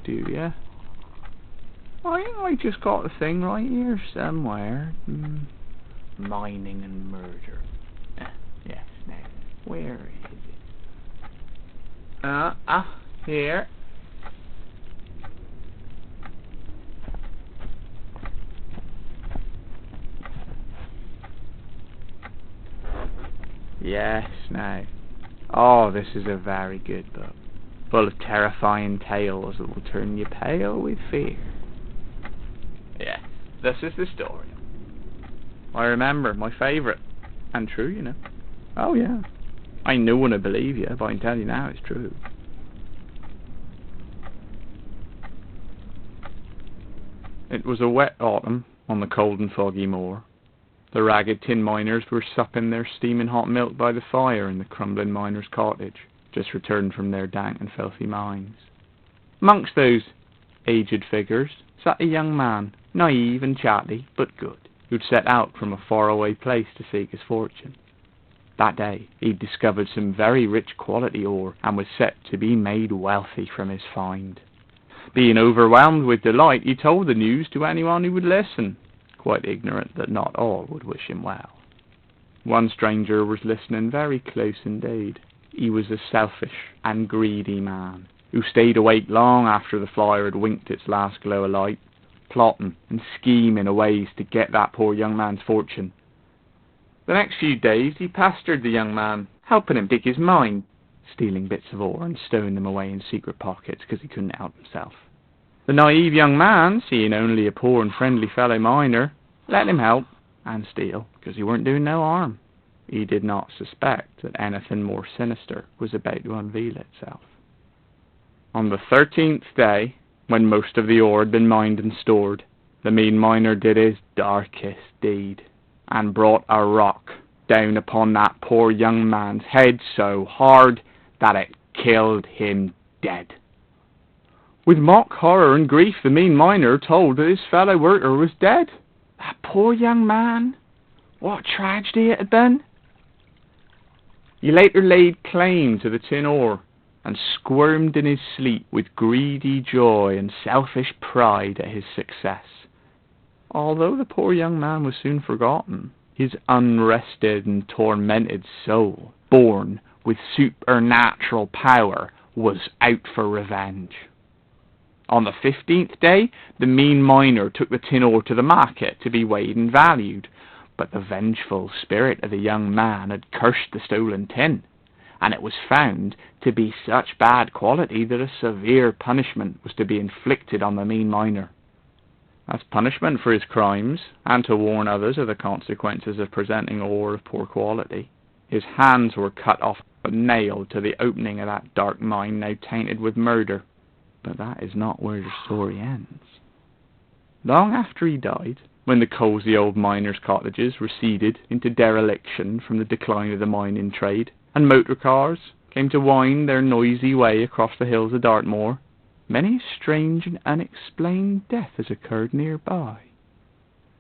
story, do you? I think I just got the thing right here somewhere. Mining and murder. Yes, now, where is it? Here. Yes, now. Oh, this is a very good book, full of terrifying tales that will turn you pale with fear. Yes, this is the story. I remember, my favourite. And true, you know. Oh yeah. I know when I believe you, but I can tell you now it's true. It was a wet autumn on the cold and foggy moor. The ragged tin miners were supping their steaming hot milk by the fire in the crumbling miner's cottage, just returned from their dank and filthy mines. Amongst those aged figures sat a young man, naive and chatty, but good, who'd set out from a faraway place to seek his fortune. That day he'd discovered some very rich quality ore, and was set to be made wealthy from his find. Being overwhelmed with delight, he told the news to anyone who would listen, quite ignorant that not all would wish him well. One stranger was listening very close indeed. He was a selfish and greedy man, who stayed awake long after the fire had winked its last glow of light, plotting and scheming ways to get that poor young man's fortune. The next few days he pestered the young man, helping him dig his mine, stealing bits of ore and stowing them away in secret pockets because he couldn't help himself. The naive young man, seeing only a poor and friendly fellow miner, let him help and steal, because he weren't doing no harm. He did not suspect that anything more sinister was about to unveil itself. On the 13th day, when most of the ore had been mined and stored, the mean miner did his darkest deed, and brought a rock down upon that poor young man's head so hard that it killed him dead. With mock horror and grief, the mean miner told that his fellow worker was dead. That poor young man, what tragedy it had been. He later laid claim to the tin ore, and squirmed in his sleep with greedy joy and selfish pride at his success. Although the poor young man was soon forgotten, his unrested and tormented soul, born with supernatural power, was out for revenge. On the 15th day, the mean miner took the tin ore to the market to be weighed and valued, but the vengeful spirit of the young man had cursed the stolen tin, and it was found to be such bad quality that a severe punishment was to be inflicted on the mean miner. As punishment for his crimes, and to warn others of the consequences of presenting ore of poor quality, his hands were cut off and nailed to the opening of that dark mine now tainted with murder. But that is not where the story ends. Long after he died, when the cosy old miners' cottages receded into dereliction from the decline of the mining trade, and motor cars came to wind their noisy way across the hills of Dartmoor, many a strange and unexplained death has occurred nearby.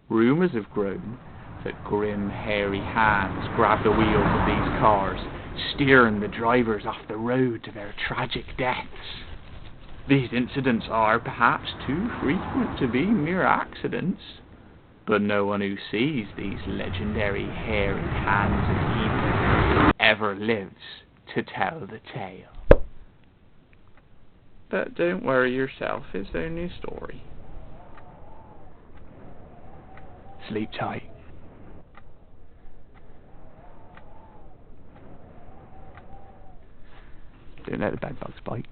Rumours have grown that grim, hairy hands grab the wheels of these cars, steering the drivers off the road to their tragic deaths. These incidents are perhaps too frequent to be mere accidents, but no one who sees these legendary hairy hands of evil ever lives to tell the tale. But don't worry yourself, it's only a story. Sleep tight. Don't let the bed bugs bite.